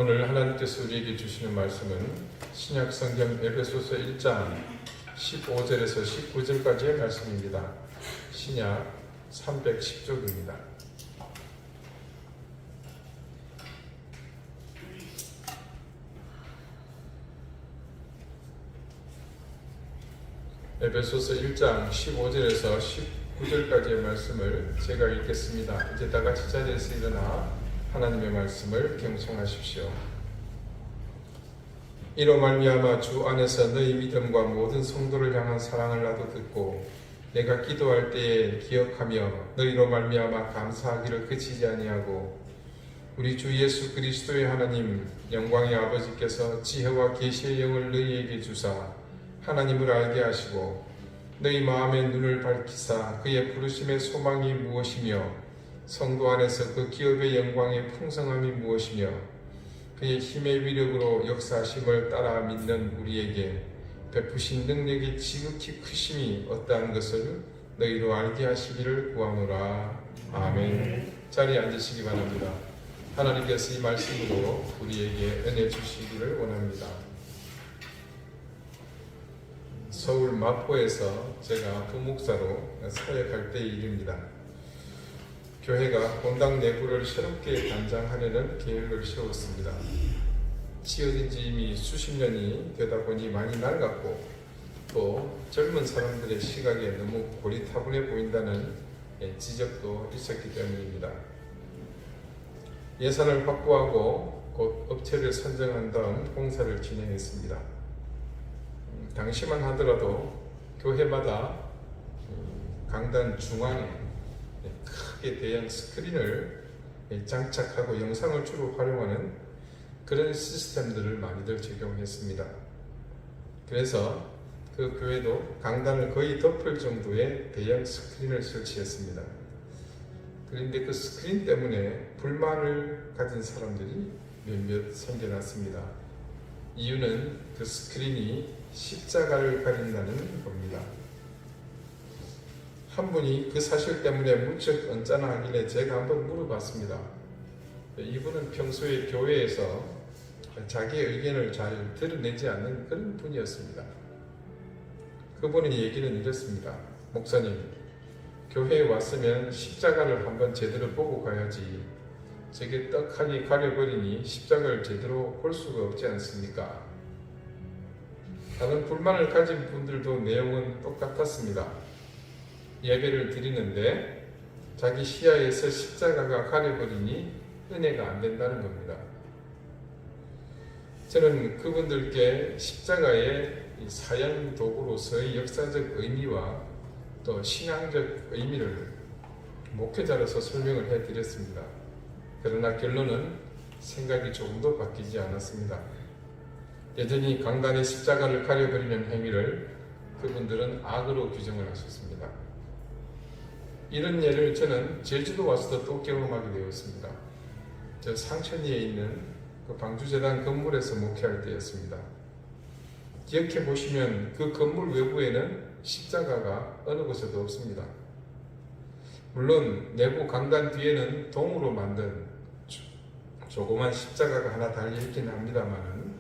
오늘 하나님께서 우리에게 주시는 말씀은 신약 성경 에베소서 1장 15절에서 19절까지의 말씀입니다. 신약 310쪽입니다. 에베소서 1장 15절에서 19절까지의 말씀을 제가 읽겠습니다. 이제 다 같이 자리에서 일어나 하나님의 말씀을 경청하십시오. 이로 말미암아 주 안에서 너희 믿음과 모든 성도를 향한 사랑을 나도 듣고 내가 기도할 때에 기억하며 너희로 말미암아 감사하기를 그치지 아니하고 우리 주 예수 그리스도의 하나님 영광의 아버지께서 지혜와 계시의 영을 너희에게 주사 하나님을 알게 하시고 너희 마음의 눈을 밝히사 그의 부르심의 소망이 무엇이며 성도 안에서 그 기업의 영광의 풍성함이 무엇이며 그의 힘의 위력으로 역사하심을 따라 믿는 우리에게 베푸신 능력이 지극히 크심이 어떠한 것을 너희로 알게 하시기를 구하노라. 아멘. 자리에 앉으시기 바랍니다. 하나님께서 이 말씀으로 우리에게 은혜 주시기를 원합니다. 서울 마포에서 제가 부목사로 사역할 때의 일입니다. 교회가 본당 내부를 새롭게 단장하려는 계획을 세웠습니다. 지어진 지 이미 수십 년이 되다 보니 많이 낡았고 또 젊은 사람들의 시각에 너무 고리타분해 보인다는 지적도 있었기 때문입니다. 예산을 확보하고 곧 업체를 선정한 다음 공사를 진행했습니다. 당시만 하더라도 교회마다 강단 중앙에 크게 대형 스크린을 장착하고 영상을 주로 활용하는 그런 시스템들을 많이들 적용했습니다. 그래서 그 교회도 강단을 거의 덮을 정도의 대형 스크린을 설치했습니다. 그런데 그 스크린 때문에 불만을 가진 사람들이 몇몇 생겨났습니다. 이유는 그 스크린이 십자가를 가린다는 겁니다. 한 분이 그 사실 때문에 무척 언짢아 하길래 제가 한번 물어봤습니다. 이분은 평소에 교회에서 자기의 의견을 잘 드러내지 않는 그런 분이었습니다. 그분의 얘기는 이렇습니다. 목사님, 교회에 왔으면 십자가를 한번 제대로 보고 가야지 저게 떡하니 가려버리니 십자가를 제대로 볼 수가 없지 않습니까? 다른 불만을 가진 분들도 내용은 똑같았습니다. 예배를 드리는데 자기 시야에서 십자가가 가려버리니 은혜가 안 된다는 겁니다. 저는 그분들께 십자가의 사형 도구로서의 역사적 의미와 또 신앙적 의미를 목회자로서 설명을 해드렸습니다. 그러나 결론은 생각이 조금도 바뀌지 않았습니다. 여전히 강단의 십자가를 가려버리는 행위를 그분들은 악으로 규정을 하셨습니다. 이런 예를 저는 제주도 와서도 또 경험하게 되었습니다. 저 상천리에 있는 그 방주재단 건물에서 목회할 때였습니다. 기억해 보시면 그 건물 외부에는 십자가가 어느 곳에도 없습니다. 물론 내부 강단 뒤에는 동으로 만든 조그만 십자가가 하나 달려있긴 합니다만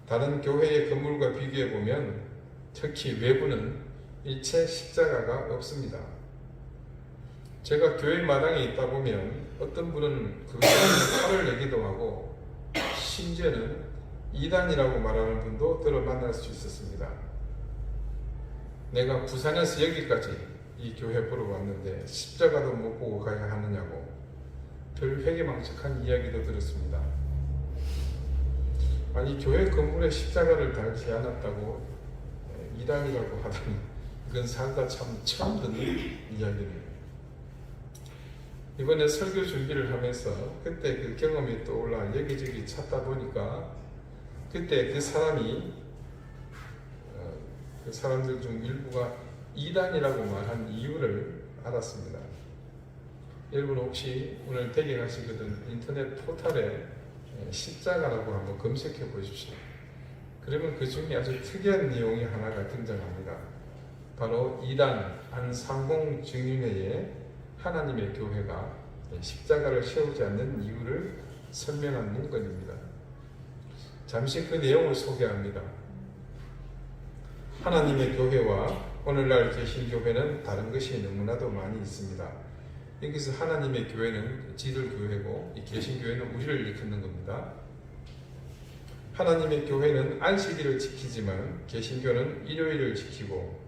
다른 교회의 건물과 비교해 보면 특히 외부는 일체 십자가가 없습니다. 제가 교회 마당에 있다 보면 어떤 분은 그것에 화를 내기도 하고 심지어는 이단이라고 말하는 분도 들어 만날 수 있었습니다. 내가 부산에서 여기까지 이 교회 보러 왔는데 십자가도 못 보고 가야 하느냐고 별 회개망측한 이야기도 들었습니다. 아니 교회 건물에 십자가를 달지 않았다고 이단이라고 하다니 이건 살다 참 처음 듣는 이야기네요. 이번에 설교 준비를 하면서 그때 그 경험이 떠올라 여기저기 찾다 보니까 그때 그 사람들 중 일부가 이단이라고 말한 이유를 알았습니다. 여러분 혹시 오늘 대개하시거든 인터넷 포털에 십자가라고 한번 검색해 보십시오. 그러면 그 중에 아주 특이한 내용이 하나가 등장합니다. 바로 이단 안상홍 증인회의 하나님의 교회가 십자가를 세우지 않는 이유를 설명한 문건입니다. 잠시 그 내용을 소개합니다. 하나님의 교회와 오늘날 개신교회는 다른 것이 너무나도 많이 있습니다. 여기서 하나님의 교회는 지들 교회고 이 개신교회는 우리를 일컫는 겁니다. 하나님의 교회는 안식일을 지키지만 개신교는 일요일을 지키고,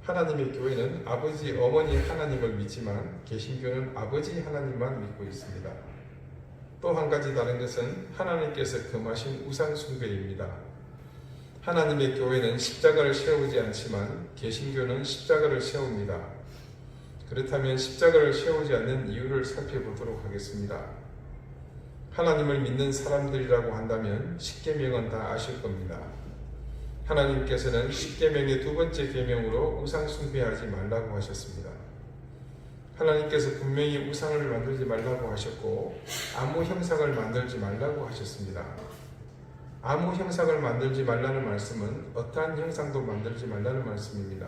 하나님의 교회는 아버지, 어머니 하나님을 믿지만 개신교는 아버지 하나님만 믿고 있습니다. 또 한 가지 다른 것은 하나님께서 금하신 우상 숭배입니다. 하나님의 교회는 십자가를 세우지 않지만 개신교는 십자가를 세웁니다. 그렇다면 십자가를 세우지 않는 이유를 살펴보도록 하겠습니다. 하나님을 믿는 사람들이라고 한다면 십계명은 다 아실 겁니다. 하나님께서는 십계명의 두 번째 계명으로 우상 숭배하지 말라고 하셨습니다. 하나님께서 분명히 우상을 만들지 말라고 하셨고 아무 형상을 만들지 말라고 하셨습니다. 아무 형상을 만들지 말라는 말씀은 어떠한 형상도 만들지 말라는 말씀입니다.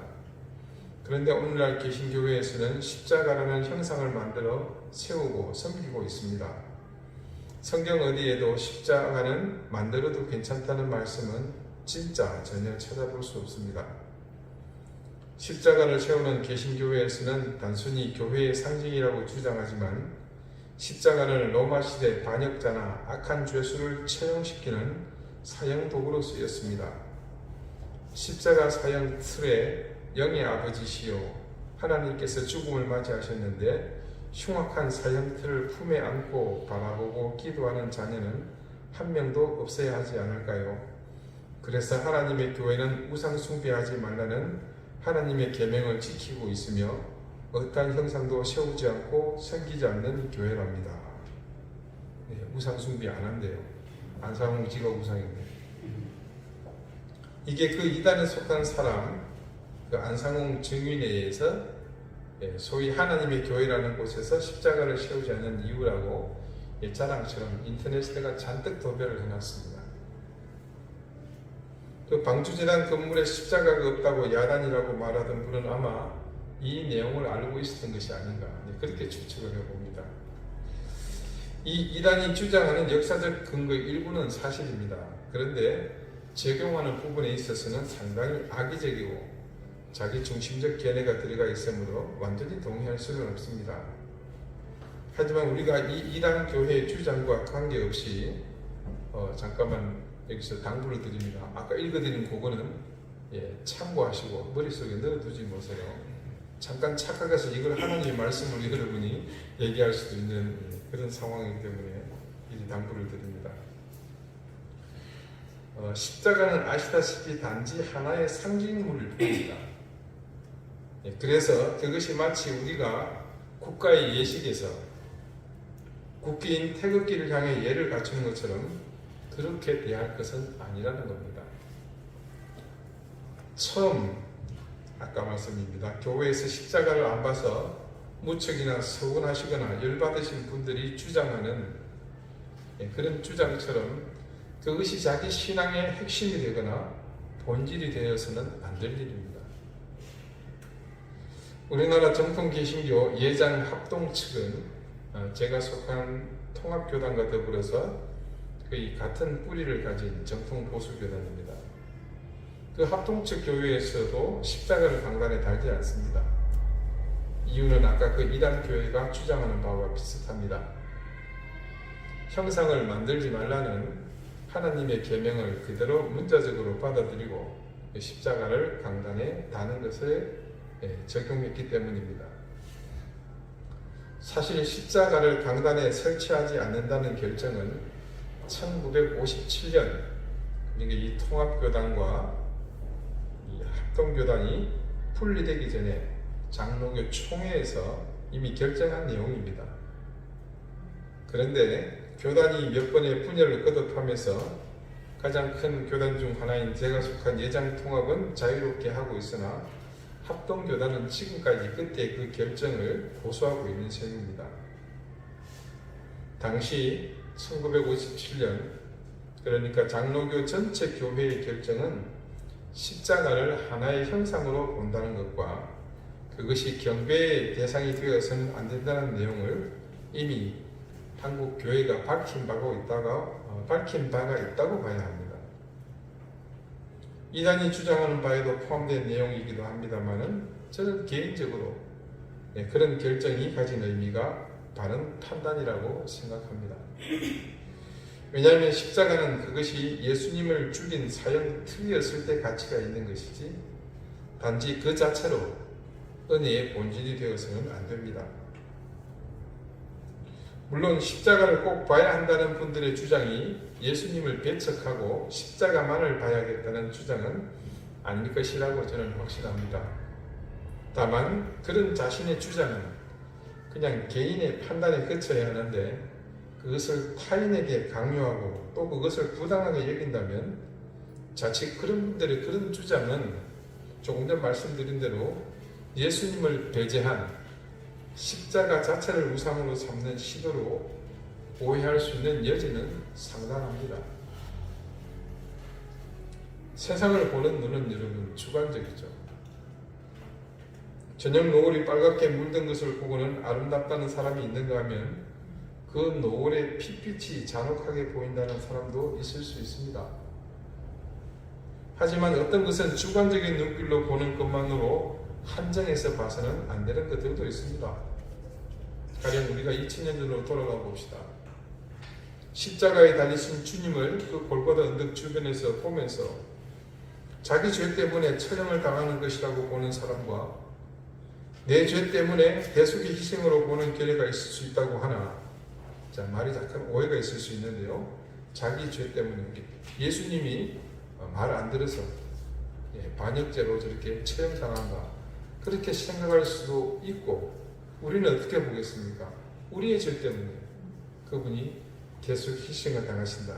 그런데 오늘날 개신교회에서는 십자가라는 형상을 만들어 세우고 섬기고 있습니다. 성경 어디에도 십자가는 만들어도 괜찮다는 말씀은 진짜 전혀 찾아볼 수 없습니다. 십자가를 세우는 개신교회에서는 단순히 교회의 상징이라고 주장하지만 십자가는 로마 시대 반역자나 악한 죄수를 처형시키는 사형 도구로 쓰였습니다. 십자가 사형 틀에 영의 아버지시요 하나님께서 죽음을 맞이하셨는데 흉악한 사형틀을 품에 안고 바라보고 기도하는 자녀는 한 명도 없어야 하지 않을까요? 그래서 하나님의 교회는 우상 숭배하지 말라는 하나님의 계명을 지키고 있으며 어떠한 형상도 세우지 않고 섬기지 않는 교회랍니다. 네, 우상 숭배 안 한대요. 안상홍 지가 우상인데. 이게 그 이단에 속한 사람, 그 안상홍 증인에 의해서 소위 하나님의 교회라는 곳에서 십자가를 세우지 않는 이유라고 자랑처럼 인터넷에다가 잔뜩 도배를 해놨습니다. 그 방주재단 건물에 십자가가 없다고 야단이라고 말하던 분은 아마 이 내용을 알고 있었던 것이 아닌가 그렇게 추측을 해봅니다. 이 이단이 주장하는 역사적 근거 일부는 사실입니다. 그런데 적용하는 부분에 있어서는 상당히 악의적이고 자기 중심적 견해가 들어가 있으므로 완전히 동의할 수는 없습니다. 하지만 우리가 이 이단 교회의 주장과 관계없이 잠깐만 여기서 당부를 드립니다. 아까 읽어드린 그거는 참고하시고 머릿속에 넣어두지 마세요. 잠깐 착각해서 이걸 하나님의 말씀으로 여러분이 얘기할 수도 있는 그런 상황이기 때문에 이 당부를 드립니다. 십자가는 아시다시피 단지 하나의 상징물일 뿐입니다. 그래서 그것이 마치 우리가 국가의 예식에서 국기인 태극기를 향해 예를 갖추는 것처럼 그렇게 대할 것은 아니라는 겁니다. 처음 아까 말씀입니다. 교회에서 십자가를 안 봐서 무척이나 서운하시거나 열받으신 분들이 주장하는 그런 주장처럼 그것이 자기 신앙의 핵심이 되거나 본질이 되어서는 안 될 일입니다. 우리나라 정통 개신교 예장 합동 측은 제가 속한 통합교단과 더불어서 거의 같은 뿌리를 가진 정통 보수교단입니다. 그 합동 측 교회에서도 십자가를 강단에 달지 않습니다. 이유는 아까 그 이단 교회가 주장하는 바와 비슷합니다. 형상을 만들지 말라는 하나님의 계명을 그대로 문자적으로 받아들이고 십자가를 강단에 다는 것을 적용했기 때문입니다. 사실 십자가를 강단에 설치하지 않는다는 결정은 1957년 그러니까 이 통합교단과 이 합동교단이 분리되기 전에 장로교 총회에서 이미 결정한 내용입니다. 그런데 교단이 몇 번의 분열을 거듭하면서 가장 큰 교단 중 하나인 제가 속한 예장통합은 자유롭게 하고 있으나 합동교단은 지금까지 그때 그 결정을 고수하고 있는 셈입니다. 당시 1957년 그러니까 장로교 전체 교회의 결정은 십자가를 하나의 형상으로 본다는 것과 그것이 경배의 대상이 되어서는 안 된다는 내용을 이미 한국 교회가 밝힌 바가 있다고 봐야 합니다. 이단이 주장하는 바에도 포함된 내용이기도 합니다만은 저는 개인적으로 그런 결정이 가진 의미가 바른 판단이라고 생각합니다. 왜냐하면 십자가는 그것이 예수님을 죽인 사형 틀이었을 때 가치가 있는 것이지 단지 그 자체로 은혜의 본질이 되어서는 안 됩니다. 물론 십자가를 꼭 봐야 한다는 분들의 주장이 예수님을 배척하고 십자가만을 봐야겠다는 주장은 아닐 것이라고 저는 확신합니다. 다만 그런 자신의 주장은 그냥 개인의 판단에 그쳐야 하는데 그것을 타인에게 강요하고 또 그것을 부당하게 여긴다면 자칫 그런 분들의 그런 주장은 조금 전 말씀드린 대로 예수님을 배제한 십자가 자체를 우상으로 삼는 시도로 오해할 수 있는 여지는 상당합니다. 세상을 보는 눈은 여러분 주관적이죠. 저녁 노을이 빨갛게 물든 것을 보고는 아름답다는 사람이 있는가 하면 그 노을의 핏빛이 잔혹하게 보인다는 사람도 있을 수 있습니다. 하지만 어떤 것은 주관적인 눈길로 보는 것만으로 한정해서 봐서는 안 되는 것들도 있습니다. 가령 우리가 2000년 전으로 돌아가 봅시다. 십자가에 달리신 주님을 그 골고다 언덕 주변에서 보면서 자기 죄 때문에 처형을 당하는 것이라고 보는 사람과 내 죄 때문에 대속의 희생으로 보는 견해가 있을 수 있다고 하나, 자, 말이 약간 오해가 있을 수 있는데요. 자기 죄 때문에 예수님이 말 안 들어서 반역죄로 저렇게 처형당한다, 그렇게 생각할 수도 있고, 우리는 어떻게 보겠습니까? 우리의 죄 때문에 그분이 대속 희생을 당하신다,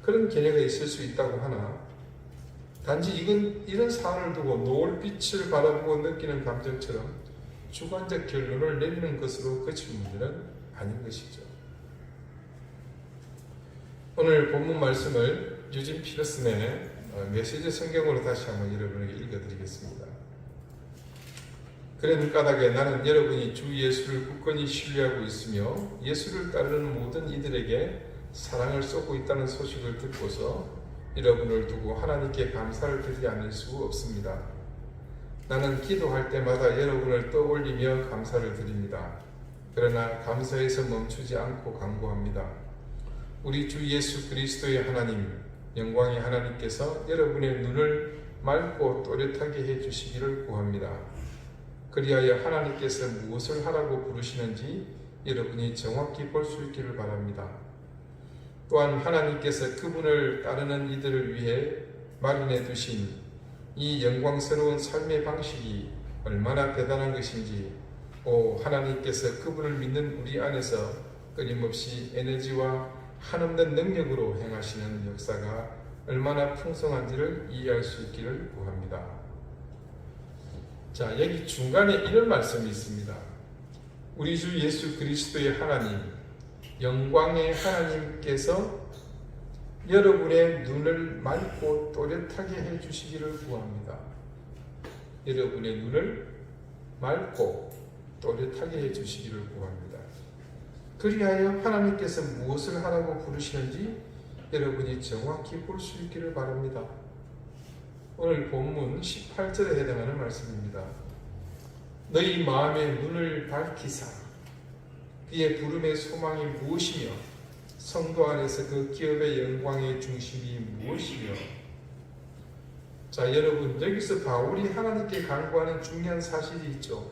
그런 견해가 있을 수 있다고 하나, 단지 이런 사안을 두고 노을빛을 바라보고 느끼는 감정처럼 주관적 결론을 내리는 것으로 그칠 문제는 아닌 것이죠. 오늘 본문 말씀을 유진 피터슨의 메시지 성경으로 다시 한번 여러분에게 읽어드리겠습니다. 그런 까닭에 나는 여러분이 주 예수를 굳건히 신뢰하고 있으며 예수를 따르는 모든 이들에게 사랑을 쏟고 있다는 소식을 듣고서 여러분을 두고 하나님께 감사를 드리지 않을 수 없습니다. 나는 기도할 때마다 여러분을 떠올리며 감사를 드립니다. 그러나 감사에서 멈추지 않고 간구합니다. 우리 주 예수 그리스도의 하나님, 영광의 하나님께서 여러분의 눈을 맑고 또렷하게 해주시기를 구합니다. 그리하여 하나님께서 무엇을 하라고 부르시는지 여러분이 정확히 볼 수 있기를 바랍니다. 또한 하나님께서 그분을 따르는 이들을 위해 마련해 두신 이 영광스러운 삶의 방식이 얼마나 대단한 것인지, 하나님께서 그분을 믿는 우리 안에서 끊임없이 에너지와 한없는 능력으로 행하시는 역사가 얼마나 풍성한지를 이해할 수 있기를 구합니다. 자, 여기 중간에 이런 말씀이 있습니다. 우리 주 예수 그리스도의 하나님, 영광의 하나님께서 여러분의 눈을 맑고 또렷하게 해주시기를 구합니다. 여러분의 눈을 맑고 또렷하게 해주시기를 구합니다. 그리하여 하나님께서 무엇을 하라고 부르시는지 여러분이 정확히 볼 수 있기를 바랍니다. 오늘 본문 18절에 해당하는 말씀입니다. 너희 마음의 눈을 밝히사 그의 부름의 소망이 무엇이며 성도 안에서 그 기업의 영광의 중심이 무엇이며. 자, 여러분, 여기서 바울이 하나님께 간구하는 중요한 사실이 있죠.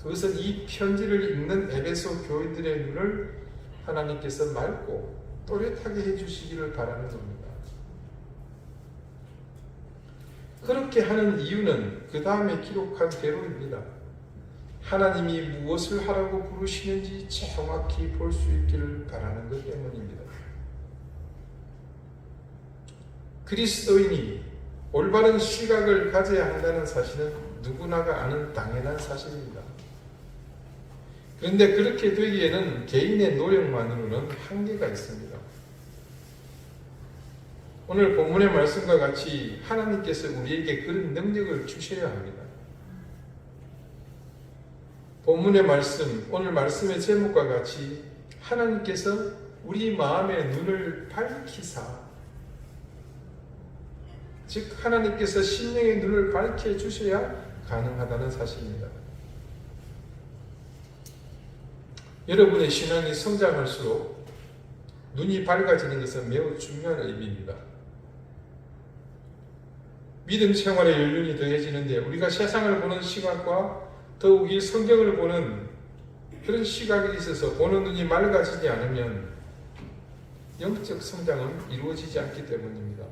그것은 이 편지를 읽는 에베소 교인들의 눈을 하나님께서 맑고 또렷하게 해주시기를 바라는 겁니다. 그렇게 하는 이유는 그 다음에 기록한 대로입니다. 하나님이 무엇을 하라고 부르시는지 정확히 볼 수 있기를 바라는 것 때문입니다. 그리스도인이 올바른 시각을 가져야 한다는 사실은 누구나가 아는 당연한 사실입니다. 그런데 그렇게 되기에는 개인의 노력만으로는 한계가 있습니다. 오늘 본문의 말씀과 같이 하나님께서 우리에게 그런 능력을 주셔야 합니다. 본문의 말씀, 오늘 말씀의 제목과 같이 하나님께서 우리 마음의 눈을 밝히사, 즉 하나님께서 심령의 눈을 밝혀주셔야 가능하다는 사실입니다. 여러분의 신앙이 성장할수록 눈이 밝아지는 것은 매우 중요한 의미입니다. 믿음 생활의 연륜이 더해지는데 우리가 세상을 보는 시각과 더욱이 성경을 보는 그런 시각에 있어서 보는 눈이 맑아지지 않으면 영적 성장은 이루어지지 않기 때문입니다.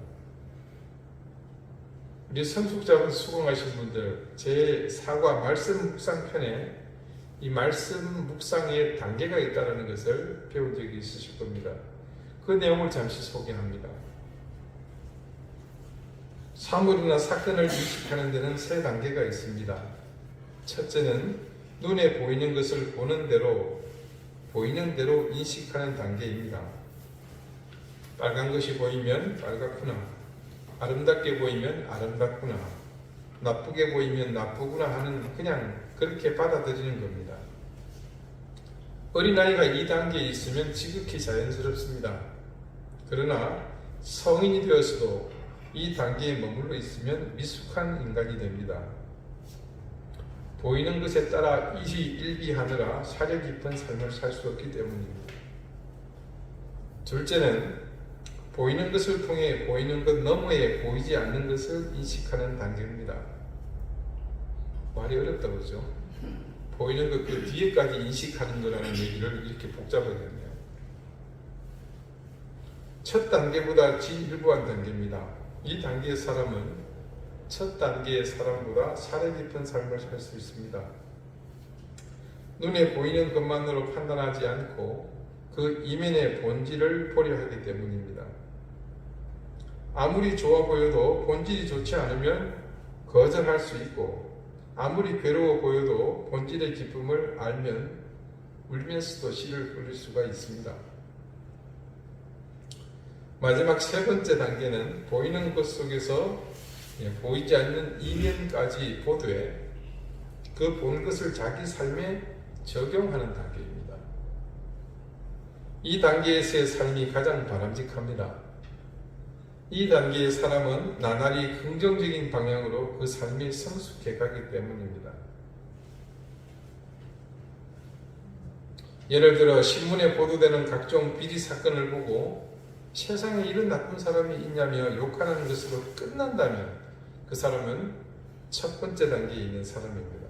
우리 성숙자분 수강하신 분들, 제 4과 말씀 묵상편에 이 말씀 묵상의 단계가 있다는 것을 배운 적이 있으실 겁니다. 그 내용을 잠시 소개합니다. 사물이나 사건을 인식하는 데는 3단계가 있습니다. 첫째는 눈에 보이는 것을 보이는 대로 인식하는 단계입니다. 빨간 것이 보이면 빨갛구나, 아름답게 보이면 아름답구나, 나쁘게 보이면 나쁘구나 하는 그냥 그렇게 받아들이는 겁니다. 어린아이가 이 단계에 있으면 지극히 자연스럽습니다. 그러나 성인이 되어서도 이 단계에 머물러 있으면 미숙한 인간이 됩니다. 보이는 것에 따라 일비하느라 사려 깊은 삶을 살 수 없기 때문입니다. 둘째는 보이는 것을 통해 보이는 것 너머에 보이지 않는 것을 인식하는 단계입니다. 말이 어렵다 그러죠? 보이는 것 그 뒤에까지 인식하는 거라는 얘기를 이렇게 복잡하게 했네요. 첫 단계보다 진일보한 단계입니다. 이 단계의 사람은 첫 단계의 사람보다 사려 깊은 삶을 살 수 있습니다. 눈에 보이는 것만으로 판단하지 않고 그 이면의 본질을 보려 하기 때문입니다. 아무리 좋아 보여도 본질이 좋지 않으면 거절할 수 있고, 아무리 괴로워 보여도 본질의 기쁨을 알면 울면서도 씨를 뿌릴 수가 있습니다. 마지막 3번째 단계는 보이는 것 속에서 보이지 않는 이면까지 보되 그 본 것을 자기 삶에 적용하는 단계입니다. 이 단계에서의 삶이 가장 바람직합니다. 이 단계의 사람은 나날이 긍정적인 방향으로 그 삶이 성숙해 가기 때문입니다. 예를 들어 신문에 보도되는 각종 비리 사건을 보고 세상에 이런 나쁜 사람이 있냐며 욕하는 것으로 끝난다면 그 사람은 첫 번째 단계에 있는 사람입니다.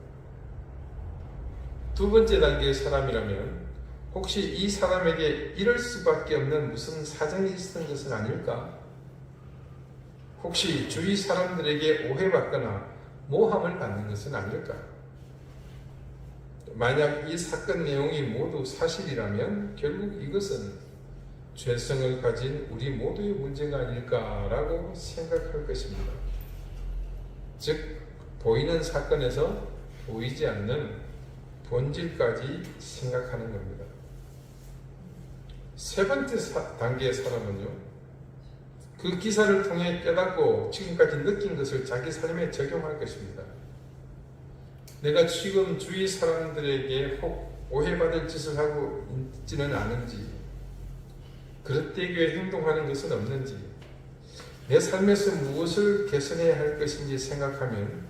두 번째 단계의 사람이라면 혹시 이 사람에게 이럴 수밖에 없는 무슨 사정이 있었던 것은 아닐까? 혹시 주위 사람들에게 오해받거나 모함을 받는 것은 아닐까? 만약 이 사건 내용이 모두 사실이라면 결국 이것은 죄성을 가진 우리 모두의 문제가 아닐까라고 생각할 것입니다. 즉, 보이는 사건에서 보이지 않는 본질까지 생각하는 겁니다. 3번째 단계의 사람은요, 그 기사를 통해 깨닫고 지금까지 느낀 것을 자기 삶에 적용할 것입니다. 내가 지금 주위 사람들에게 혹 오해받을 짓을 하고 있지는 않은지, 그릇되게 행동하는 것은 없는지, 내 삶에서 무엇을 개선해야 할 것인지 생각하면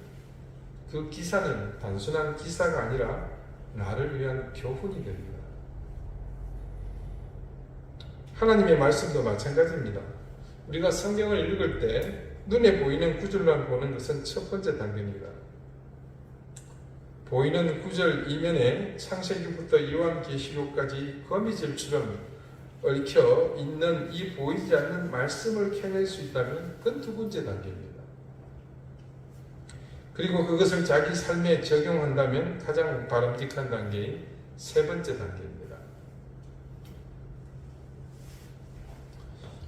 그 기사는 단순한 기사가 아니라 나를 위한 교훈이 됩니다. 하나님의 말씀도 마찬가지입니다. 우리가 성경을 읽을 때 눈에 보이는 구절만 보는 것은 첫 번째 단계입니다. 보이는 구절 이면에 창세기부터 요한계시록까지 거미줄처럼 얽혀 있는 이 보이지 않는 말씀을 캐낼 수 있다면 그건 두 번째 단계입니다. 그리고 그것을 자기 삶에 적용한다면 가장 바람직한 단계인 3번째 단계입니다.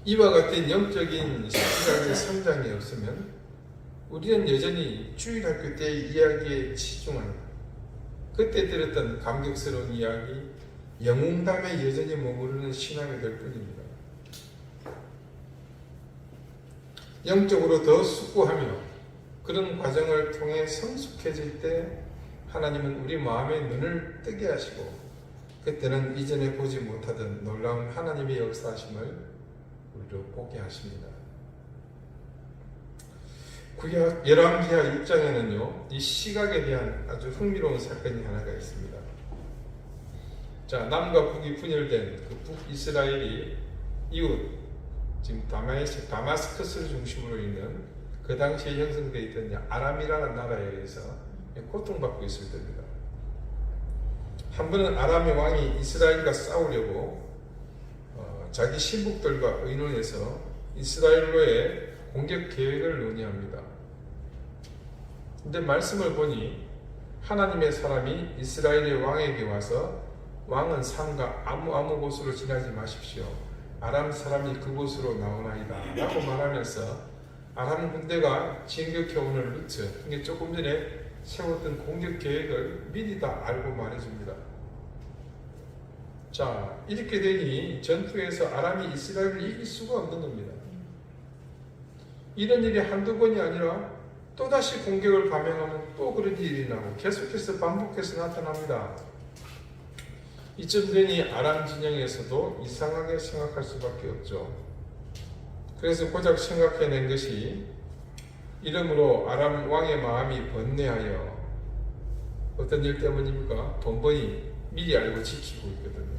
이와 같은 영적인 시각의 성장이 없으면 우리는 여전히 주일학교 때의 이야기에 치중한, 그때 들었던 감격스러운 이야기, 영웅담에 여전히 머무르는 신앙이 될 뿐입니다. 영적으로 더 숙고하며 그런 과정을 통해 성숙해질 때 하나님은 우리 마음의 눈을 뜨게 하시고 그때는 이전에 보지 못하던 놀라운 하나님의 역사하심을 우리로 보게 하십니다. 구약 열왕기하 6장에는요, 이 시각에 대한 아주 흥미로운 사건이 하나가 있습니다. 자, 남과 북이 분열된 그 북이스라엘이 이웃, 지금 다마스커스를 중심으로 있는 그 당시에 형성되어 있던 아람이라는 나라에 의해서 고통받고 있을 때입니다. 한 번은 아람의 왕이 이스라엘과 싸우려고 자기 신복들과 의논해서 이스라엘로의 공격 계획을 논의합니다. 근데 말씀을 보니 하나님의 사람이 이스라엘의 왕에게 와서 왕은 산과 아무 곳으로 지나지 마십시오. 아람 사람이 그곳으로 나오나이다 라고 말하면서 아람 군대가 진격해오는 루트, 이게 조금 전에 세웠던 공격 계획을 미리 다 알고 말해줍니다. 자, 이렇게 되니 전투에서 아람이 이스라엘을 이길 수가 없는 겁니다. 이런 일이 한두 번이 아니라 또다시 공격을 감행하면 또 그런 일이 나고 계속해서 반복해서 나타납니다. 이쯤 되니 아람 진영에서도 이상하게 생각할 수밖에 없죠. 그래서 고작 생각해낸 것이 이러므로 아람 왕의 마음이 번뇌하여 어떤 일 때문입니까? 돈벌이 미리 알고 지키고 있거든요.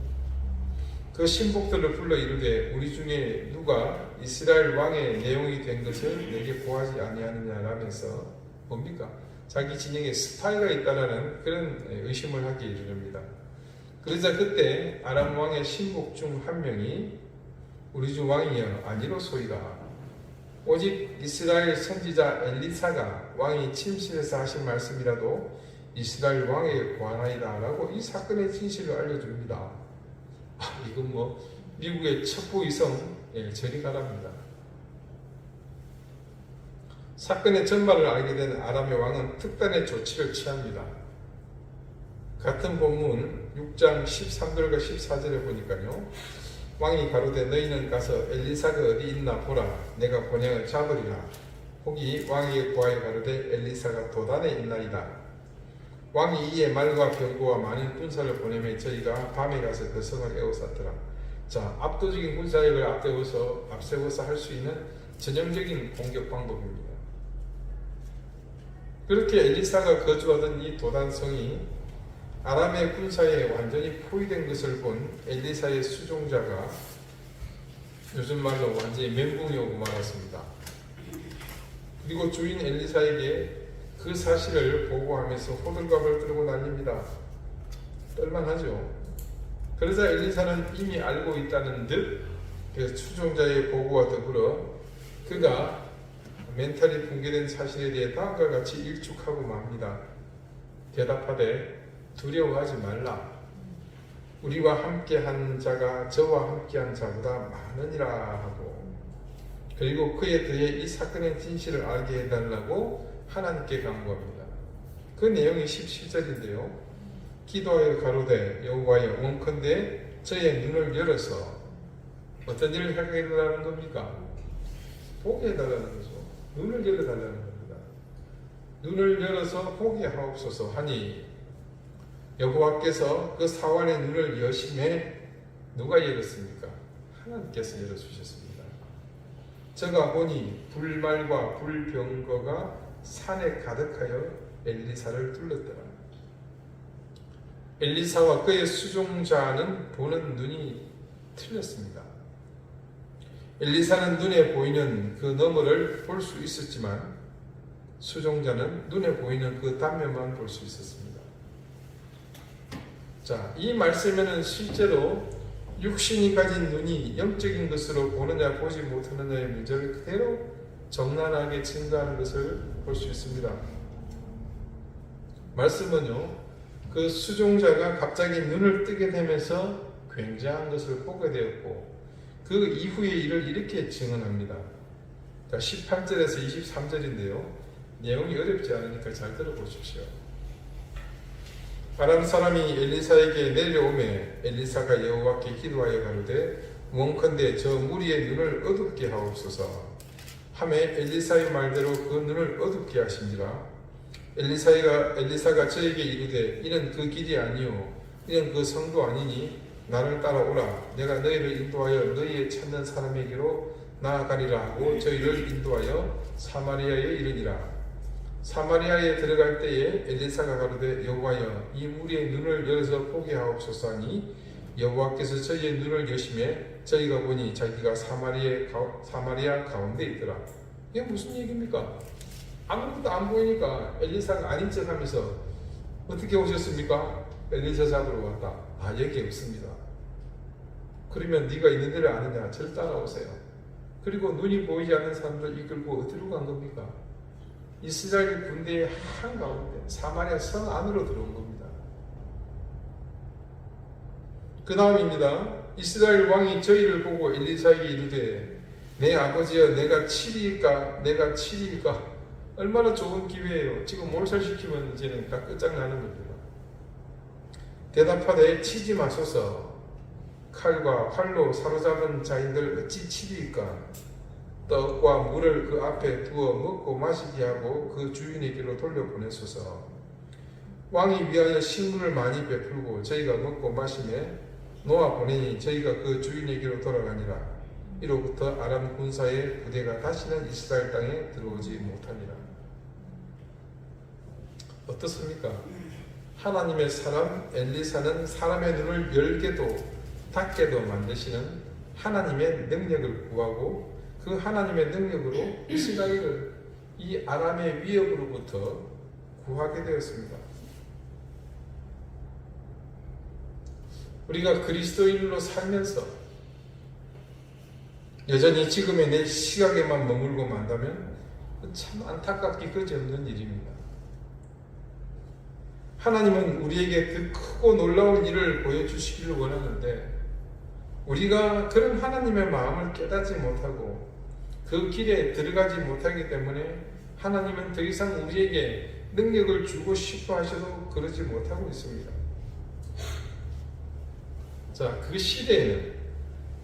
그 신복들을 불러 이르되 우리 중에 누가 이스라엘 왕의 내용이 된 것을 내게 보하지 아니하느냐라면서 뭡니까? 자기 진영에 스파이가 있다라는 그런 의심을 하게 이르릅니다. 그러자 그때 아람 왕의 신복 중 한 명이 우리 주 왕이여 아니로소이다. 오직 이스라엘 선지자 엘리사가 왕이 침실에서 하신 말씀이라도 이스라엘 왕에게 고하나이다 라고 이 사건의 진실을 알려줍니다. 이건 미국의 첩보위성 저리 가랍니다. 사건의 전말을 알게 된 아람의 왕은 특단의 조치를 취합니다. 같은 본문 6장 13절과 14절에 보니까요, 왕이 가로되 너희는 가서 엘리사가 어디 있나 보라. 내가 본향을 잡으리라. 혹이 왕에게 고하여 가로되 엘리사가 도단에 있나이다. 왕이 이에 말과 병거와 많은 군사를 보내매 저희가 밤에 가서 그 성을 에워쌌더라. 자, 압도적인 군사력을 앞세워서 할 수 있는 전형적인 공격 방법입니다. 그렇게 엘리사가 거주하던 이 도단성이 아람의 군사에 완전히 포위된 것을 본 엘리사의 수종자가 요즘 말로 완전히 멘붕이 오고 말았습니다. 그리고 주인 엘리사에게 그 사실을 보고하면서 호들갑을 떨고 난립니다. 떨만하죠. 그러자 엘리사는 이미 알고 있다는 듯 그 수종자의 보고와 더불어 그가 멘탈이 붕괴된 사실에 대해 다음과 같이 일축하고 맙니다. 대답하되 두려워하지 말라. 우리와 함께한 자가 저와 함께한 자보다 많으니라 하고, 그리고 그에 대해 이 사건의 진실을 알게 해달라고 하나님께 간구합니다. 그 내용이 17절인데요. 기도하여 가로되 여호와여 원컨대 저의 눈을 열어서 어떤 일을 하게 해달라는 겁니까? 보게 해달라는 거죠. 눈을 열어달라는 겁니다. 눈을 열어서 보게 하옵소서 하니 여호와께서 그 사환의 눈을 여심해 누가 열었습니까? 하나님께서 열어주셨습니다. 저가 보니 불말과 불병거가 산에 가득하여 엘리사를 둘렀더라. 엘리사와 그의 수종자는 보는 눈이 틀렸습니다. 엘리사는 눈에 보이는 그 너머를 볼 수 있었지만 수종자는 눈에 보이는 그 단면만 볼 수 있었습니다. 자, 이 말씀에는 실제로 육신이 가진 눈이 영적인 것으로 보느냐 보지 못하느냐의 문제를 그대로 적나라하게 증가하는 것을 볼 수 있습니다. 말씀은요, 그 수종자가 갑자기 눈을 뜨게 되면서 굉장한 것을 보게 되었고 그 이후의 일을 이렇게 증언합니다. 18절에서 23절인데요. 내용이 어렵지 않으니까 잘 들어보십시오. 아람 사람이 엘리사에게 내려오매 엘리사가 여호와께 기도하여 가로되 원컨대 저 무리의 눈을 어둡게 하옵소서 하매 엘리사의 말대로 그 눈을 어둡게 하신지라. 엘리사가 저에게 이르되 이는 그 길이 아니요 이는 그 성도 아니니 나를 따라오라. 내가 너희를 인도하여 너희의 찾는 사람에게로 나아가리라 하고 저희를 인도하여 사마리아에 이르니라. 사마리아에 들어갈 때에 엘리사가 가로되 여호와여 이 무리의 눈을 열어서 보게 하옵소서 하니 여호와께서 저희의 눈을 여심해 저희가 보니 자기가 사마리아 가운데 있더라. 이게 무슨 얘기입니까? 아무것도 안 보이니까 엘리사가 아닌 척하면서 어떻게 오셨습니까? 엘리사 잡으러 왔다. 아, 여기 없습니다. 그러면 네가 있는 데를 아느냐? 저를 따라오세요. 그리고 눈이 보이지 않는 사람들 이끌고 어디로 간 겁니까? 이스라엘 군대의 한가운데 사마리아 성 안으로 들어온 겁니다. 그 다음입니다. 이스라엘 왕이 저희를 보고 엘리사에게 이르되 내 아버지여 내가 치리일까? 내가 치리일까? 얼마나 좋은 기회예요. 지금 몰살시키면 이제는 다 끝장나는 겁니다. 대답하되 치지 마소서. 칼과 활로 사로잡은 자인들 어찌 치리일까? 떡과 물을 그 앞에 두어 먹고 마시게 하고 그 주인에게로 돌려보내소서. 왕이 위하여 식물을 많이 베풀고 저희가 먹고 마시매 놓아 보내니 저희가 그 주인에게로 돌아가니라. 이로부터 아람 군사의 부대가 다시는 이스라엘 땅에 들어오지 못하니라. 어떻습니까? 하나님의 사람 엘리사는 사람의 눈을 열게도 닫게도 만드시는 하나님의 능력을 구하고 그 하나님의 능력으로 이스라엘을 이 아람의 위협으로부터 구하게 되었습니다. 우리가 그리스도인으로 살면서 여전히 지금의 내 시각에만 머물고 만다면 참 안타깝기 그지없는 일입니다. 하나님은 우리에게 그 크고 놀라운 일을 보여주시기를 원하는데 우리가 그런 하나님의 마음을 깨닫지 못하고 그 길에 들어가지 못하기 때문에 하나님은 더 이상 우리에게 능력을 주고 싶어 하셔도 그러지 못하고 있습니다. 자, 그 시대에는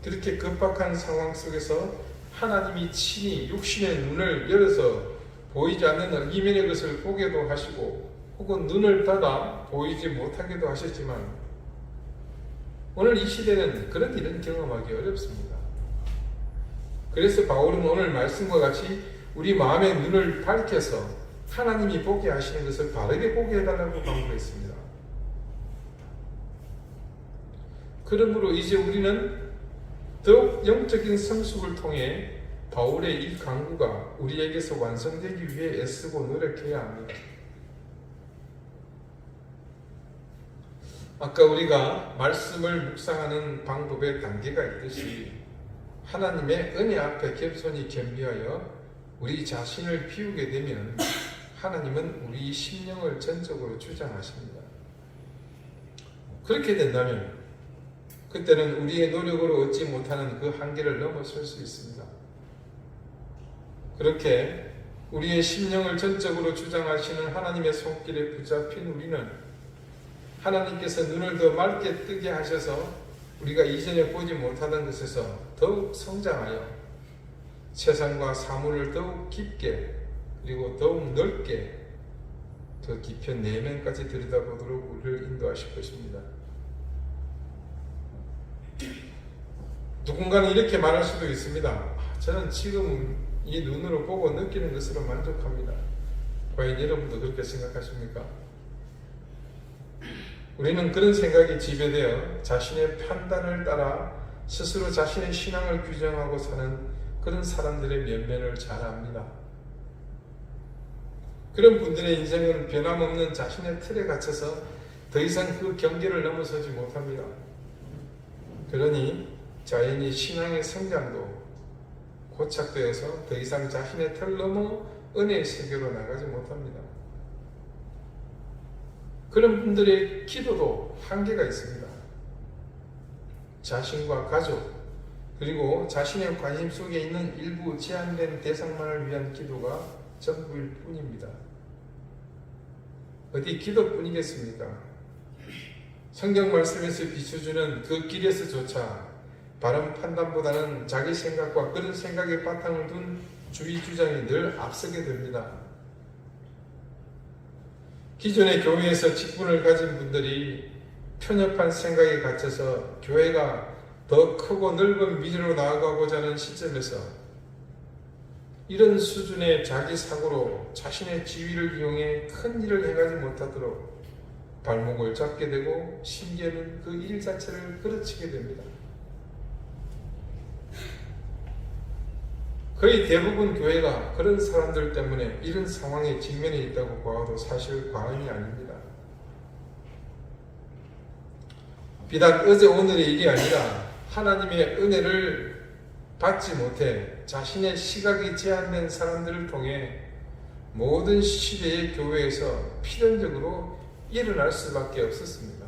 그렇게 급박한 상황 속에서 하나님이 친히 육신의 눈을 열어서 보이지 않는 이면의 것을 보게도 하시고 혹은 눈을 닫아 보이지 못하게도 하셨지만 오늘 이 시대는 그런 일은 경험하기 어렵습니다. 그래서 바울은 오늘 말씀과 같이 우리 마음의 눈을 밝혀서 하나님이 보게 하시는 것을 바르게 보게 해달라고 강구했습니다. 그러므로 이제 우리는 더욱 영적인 성숙을 통해 바울의 이 강구가 우리에게서 완성되기 위해 애쓰고 노력해야 합니다. 아까 우리가 말씀을 묵상하는 방법의 단계가 있듯이 하나님의 은혜 앞에 겸손히 겸비하여 우리 자신을 비우게 되면 하나님은 우리 심령을 전적으로 주장하십니다. 그렇게 된다면 그때는 우리의 노력으로 얻지 못하는 그 한계를 넘어설 수 있습니다. 그렇게 우리의 심령을 전적으로 주장하시는 하나님의 손길에 붙잡힌 우리는 하나님께서 눈을 더 맑게 뜨게 하셔서 우리가 이전에 보지 못하던 것에서 더욱 성장하여 세상과 사물을 더욱 깊게 그리고 더욱 넓게 더 깊은 내면까지 들여다보도록 우리를 인도하실 것입니다. 누군가는 이렇게 말할 수도 있습니다. 저는 지금 이 눈으로 보고 느끼는 것으로 만족합니다. 과연 여러분도 그렇게 생각하십니까? 우리는 그런 생각이 지배되어 자신의 판단을 따라 스스로 자신의 신앙을 규정하고 사는 그런 사람들의 면면을 잘 압니다. 그런 분들의 인생은 변함없는 자신의 틀에 갇혀서 더 이상 그 경계를 넘어서지 못합니다. 그러니 자연히 신앙의 성장도 고착되어서 더 이상 자신의 틀 넘어 은혜의 세계로 나가지 못합니다. 그런 분들의 기도도 한계가 있습니다. 자신과 가족 그리고 자신의 관심 속에 있는 일부 제한된 대상만을 위한 기도가 전부일 뿐입니다. 어디 기도뿐이겠습니까? 성경 말씀에서 비춰주는 그 길에서조차 바른 판단보다는 자기 생각과 그런 생각에 바탕을 둔 주의 주장이 늘 앞서게 됩니다. 기존의 교회에서 직분을 가진 분들이 편협한 생각에 갇혀서 교회가 더 크고 넓은 미래로 나아가고자 하는 시점에서 이런 수준의 자기 사고로 자신의 지위를 이용해 큰 일을 행하지 못하도록 발목을 잡게 되고 심지어는 그 일 자체를 그르치게 됩니다. 거의 대부분 교회가 그런 사람들 때문에 이런 상황에 직면해 있다고 봐도 사실 과언이 아닙니다. 비단 어제 오늘의 일이 아니라 하나님의 은혜를 받지 못해 자신의 시각이 제한된 사람들을 통해 모든 시대의 교회에서 필연적으로 일어날 수밖에 없었습니다.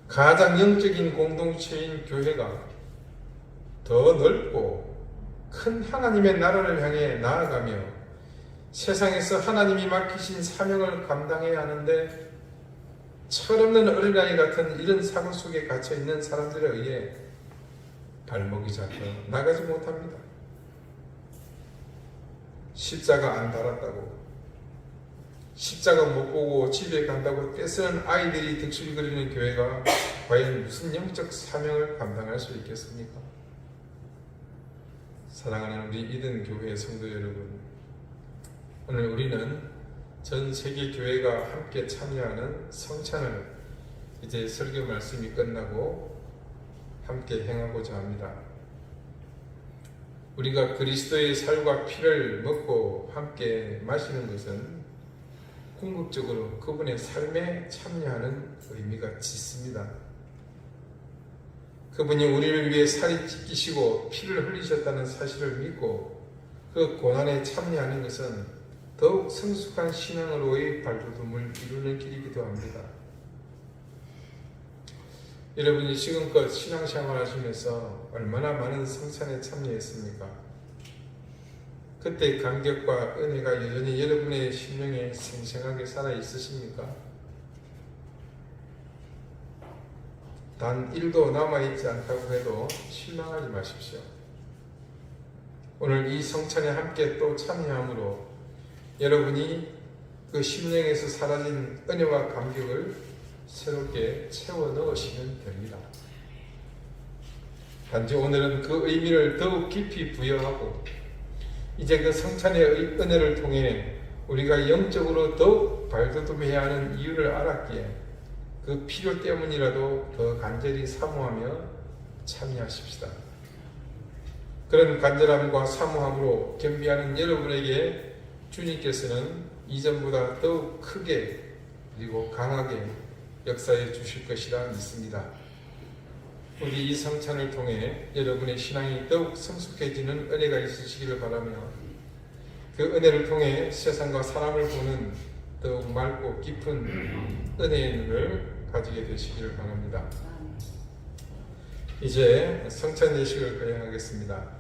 가장 영적인 공동체인 교회가 더 넓고 큰 하나님의 나라를 향해 나아가며 세상에서 하나님이 맡기신 사명을 감당해야 하는데 철없는 어린아이 같은 이런 사고 속에 갇혀있는 사람들에 의해 발목이 잡혀 나가지 못합니다. 십자가 안 달았다고, 십자가 못 보고 집에 간다고 떼쓰는 아이들이 득실거리는 교회가 과연 무슨 영적 사명을 감당할 수 있겠습니까? 사랑하는 우리 이든 교회 성도 여러분, 오늘 우리는 전 세계 교회가 함께 참여하는 성찬을 이제 설교 말씀이 끝나고 함께 행하고자 합니다. 우리가 그리스도의 살과 피를 먹고 함께 마시는 것은 궁극적으로 그분의 삶에 참여하는 의미가 짙습니다. 그분이 우리를 위해 살이 찢기시고 피를 흘리셨다는 사실을 믿고 그 고난에 참여하는 것은 더욱 성숙한 신앙으로의 발돋움을 이루는 길이기도 합니다. 여러분이 지금껏 신앙생활 하시면서 얼마나 많은 성찬에 참여했습니까? 그때 감격과 은혜가 여전히 여러분의 심령에 생생하게 살아 있으십니까? 단 1도 남아있지 않다고 해도 실망하지 마십시오. 오늘 이 성찬에 함께 또 참여함으로 여러분이 그 심령에서 사라진 은혜와 감격을 새롭게 채워 넣으시면 됩니다. 단지 오늘은 그 의미를 더욱 깊이 부여하고 이제 그 성찬의 은혜를 통해 우리가 영적으로 더욱 발돋움해야 하는 이유를 알았기에 그 필요 때문이라도 더 간절히 사모하며 참여하십시다. 그런 간절함과 사모함으로 겸비하는 여러분에게 주님께서는 이전보다 더욱 크게 그리고 강하게 역사해 주실 것이라 믿습니다. 우리 이 성찬을 통해 여러분의 신앙이 더욱 성숙해지는 은혜가 있으시기를 바라며 그 은혜를 통해 세상과 사람을 보는 더욱 맑고 깊은 은혜의 눈을 가지게 되시기를 바랍니다. 이제 성찬 예식을 거행하겠습니다.